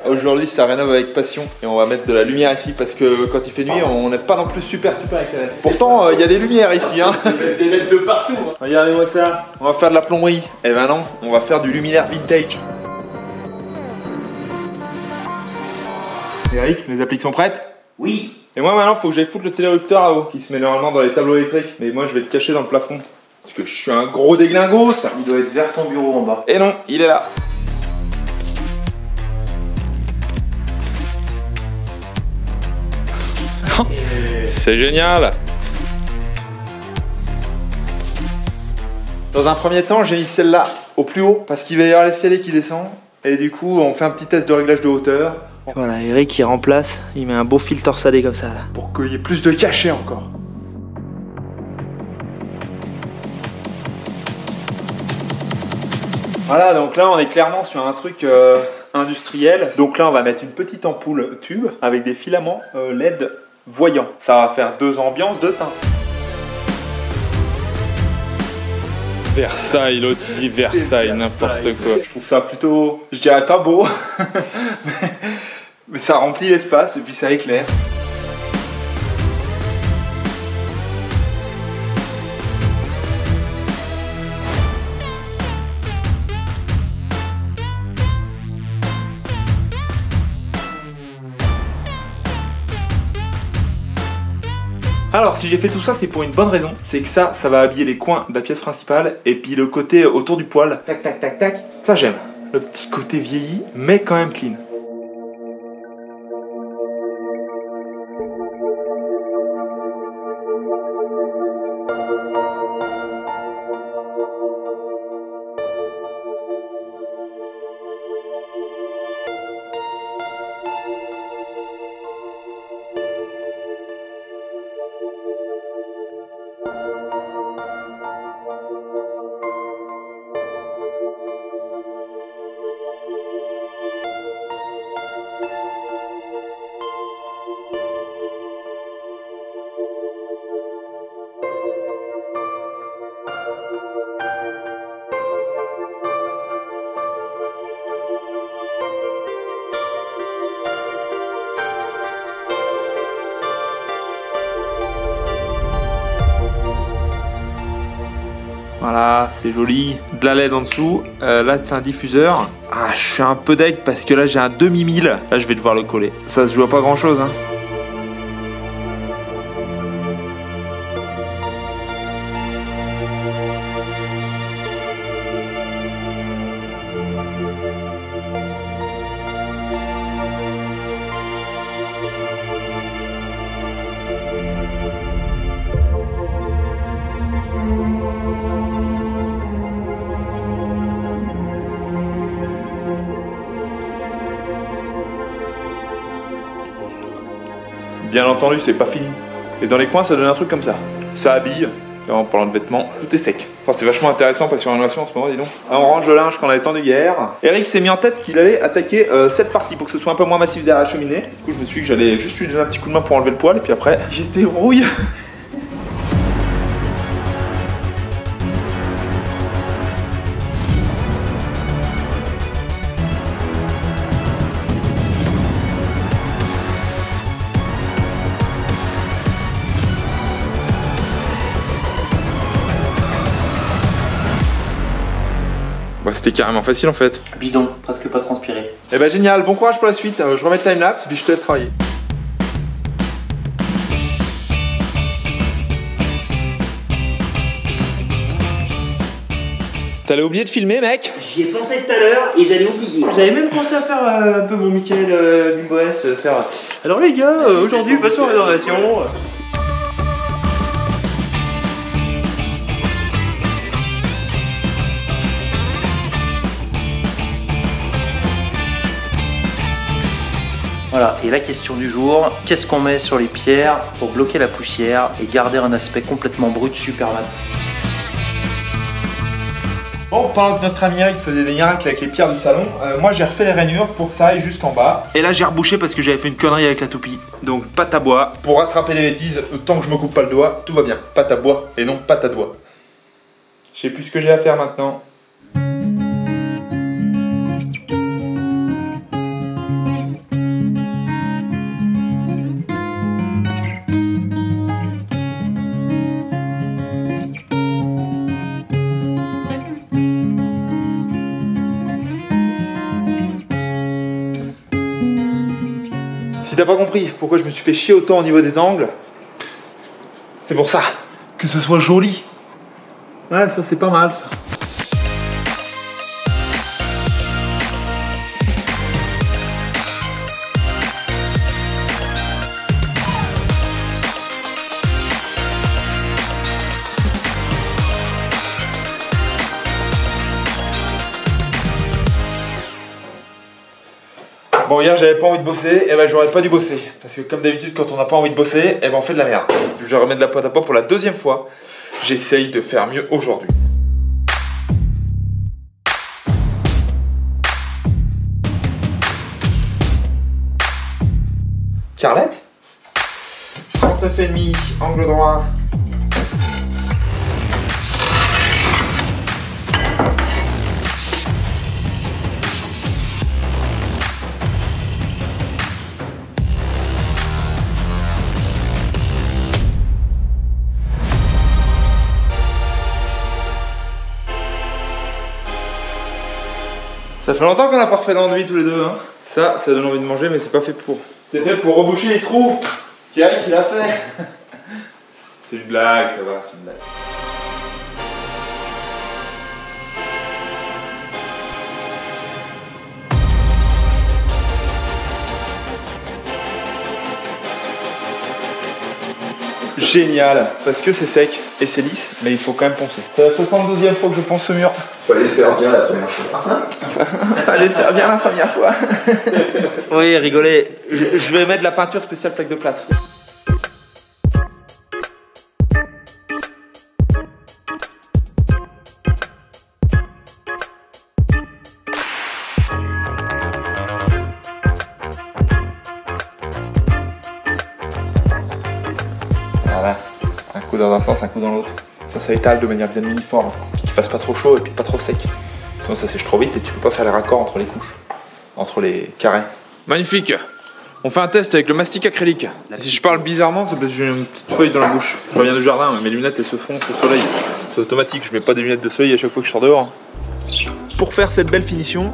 Aujourd'hui ça rénove avec passion et on va mettre de la lumière ici parce que quand il fait nuit on n'est pas non plus super éclairé. Pourtant il y a des lumières ici hein. Des LED de partout hein. Regardez-moi ça. On va faire de la plomberie. Eh ben non, on va faire du luminaire vintage. Eric, les appliques sont prêtes? Oui. Et moi maintenant faut que j'aille foutre le télérupteur là-haut qui se met normalement dans les tableaux électriques. Mais moi je vais le cacher dans le plafond. Parce que je suis un gros déglingos. Il doit être vers ton bureau en bas. Et non, il est là. C'est génial. Dans un premier temps, j'ai mis celle-là au plus haut parce qu'il va y avoir l'escalier qui descend. Et du coup, on fait un petit test de réglage de hauteur. Voilà, Eric il remplace, il met un beau fil torsadé comme ça là. Pour qu'il y ait plus de cachet encore. Voilà, donc là on est clairement sur un truc industriel. Donc là on va mettre une petite ampoule tube avec des filaments LED voyants. Ça va faire 2 ambiances de teintes. Versailles, l'autre il dit Versailles, n'importe quoi. Je trouve ça plutôt, je dirais pas beau, mais ça remplit l'espace et puis ça éclaire. Alors si j'ai fait tout ça c'est pour une bonne raison, c'est que ça va habiller les coins de la pièce principale et puis le côté autour du poêle. Tac tac tac tac, ça j'aime. Le petit côté vieilli mais quand même clean. Voilà, c'est joli. De la LED en dessous. Là, c'est un diffuseur. Ah, je suis un peu deg parce que là, j'ai un demi-mille. Là, je vais devoir le coller. Ça se joue à pas grand-chose, hein. Bien entendu, c'est pas fini. Et dans les coins, ça donne un truc comme ça. Ça habille. En parlant de vêtements, tout est sec. Enfin, c'est vachement intéressant parce que sur rénovation en ce moment, dis donc. On range le linge qu'on avait tendu hier. Eric s'est mis en tête qu'il allait attaquer cette partie pour que ce soit un peu moins massif derrière la cheminée. Du coup, je me suis dit que j'allais juste lui donner un petit coup de main pour enlever le poêle et puis après, il se débrouille. Bah, c'était carrément facile en fait. Bidon, presque pas transpiré. Eh bah génial, bon courage pour la suite. Je remets le timelapse puis je te laisse travailler. T'allais oublier de filmer, mec? J'y ai pensé tout à l'heure et j'allais oublier. J'avais même pensé à faire un peu mon Michael Bimboès, faire... Alors les gars, aujourd'hui, passons à la rénovation. Voilà, et la question du jour, qu'est-ce qu'on met sur les pierres pour bloquer la poussière et garder un aspect complètement brut, super mat? Bon, pendant que notre ami Eric faisait des miracles avec les pierres du salon, moi j'ai refait les rainures pour que ça aille jusqu'en bas. Et là j'ai rebouché parce que j'avais fait une connerie avec la toupie. Donc pâte à bois. Pour rattraper les bêtises, tant que je me coupe pas le doigt, tout va bien. Pâte à bois et non pâte à doigt. Je sais plus ce que j'ai à faire maintenant. Si t'as pas compris pourquoi je me suis fait chier autant au niveau des angles, c'est pour ça. Que ce soit joli. Ouais, ça c'est pas mal ça. Bon, hier j'avais pas envie de bosser, et ben j'aurais pas dû bosser. Parce que comme d'habitude, quand on n'a pas envie de bosser, et ben on fait de la merde. Je vais remettre de la pointe à poids pour la deuxième fois. J'essaye de faire mieux aujourd'hui. Carlette 39,5, angle droit. Ça fait longtemps qu'on n'a pas refait d'enduit tous les deux. Hein. Ça donne envie de manger, mais c'est pas fait pour. C'est fait pour reboucher les trous. Qui l'a fait. C'est une blague, ça va, c'est une blague. Génial, parce que c'est sec et c'est lisse, mais il faut quand même poncer. C'est la 72e fois que je ponce ce mur. Fallait le faire bien la première fois. Fallait le faire bien la première fois. Oui, rigolez. Je vais mettre de la peinture spéciale plaque de plâtre. Voilà, un coup dans un sens, un coup dans l'autre. Ça étale de manière bien uniforme, qu'il fasse pas trop chaud et puis pas trop sec. Sinon ça sèche trop vite et tu peux pas faire les raccords entre les couches, entre les carrés. Magnifique. On fait un test avec le mastic acrylique. Si je parle bizarrement, c'est parce que j'ai une petite feuille dans la bouche. Je reviens du jardin, mais mes lunettes elles se foncent au soleil. C'est automatique, je mets pas des lunettes de soleil à chaque fois que je sors dehors. Pour faire cette belle finition,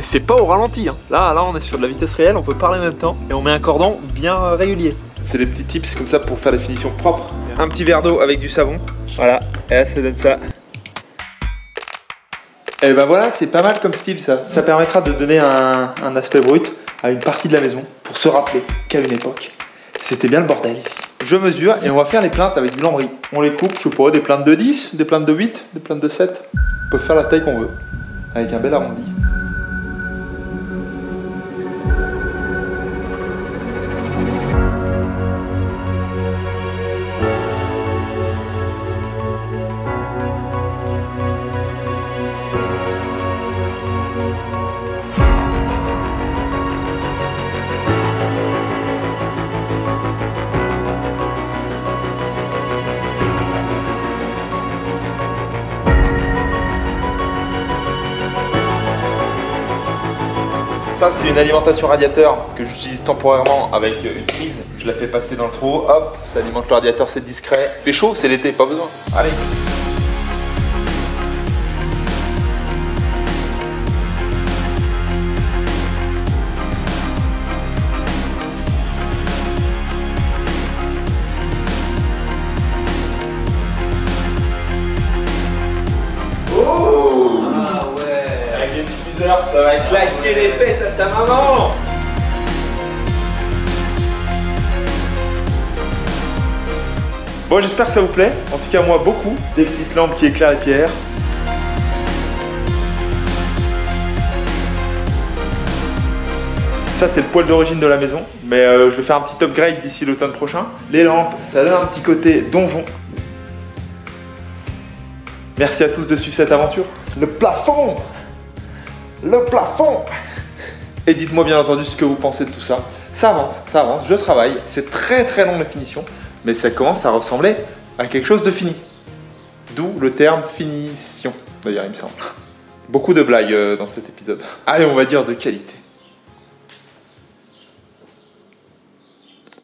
c'est pas au ralenti. Hein. Là on est sur de la vitesse réelle, on peut parler en même temps et on met un cordon bien régulier. C'est des petits tips comme ça pour faire des finitions propres. Un petit verre d'eau avec du savon, voilà, et là ça donne ça. Et ben voilà, c'est pas mal comme style ça. Ça permettra de donner un aspect brut à une partie de la maison pour se rappeler qu'à une époque, c'était bien le bordel ici. Je mesure et on va faire les plinthes avec du lambris. On les coupe, je pourrais des plinthes de 10, des plinthes de 8, des plinthes de 7. On peut faire la taille qu'on veut, avec un bel arrondi. Ça c'est une alimentation radiateur que j'utilise temporairement avec une prise. Je la fais passer dans le trou, hop, ça alimente le radiateur, c'est discret. Fait chaud, c'est l'été, pas besoin. Allez. Ça va claquer les fesses à sa maman. Bon, j'espère que ça vous plaît. En tout cas, moi, beaucoup. Des petites lampes qui éclairent les pierres. Ça, c'est le poêle d'origine de la maison. Mais je vais faire un petit upgrade d'ici l'automne prochain. Les lampes, ça donne un petit côté donjon. Merci à tous de suivre cette aventure. Le plafond! Le plafond! Et dites-moi bien entendu ce que vous pensez de tout ça. Ça avance, je travaille. C'est très très long la finition, mais ça commence à ressembler à quelque chose de fini. D'où le terme finition, d'ailleurs il me semble. Beaucoup de blagues dans cet épisode. Allez, on va dire de qualité.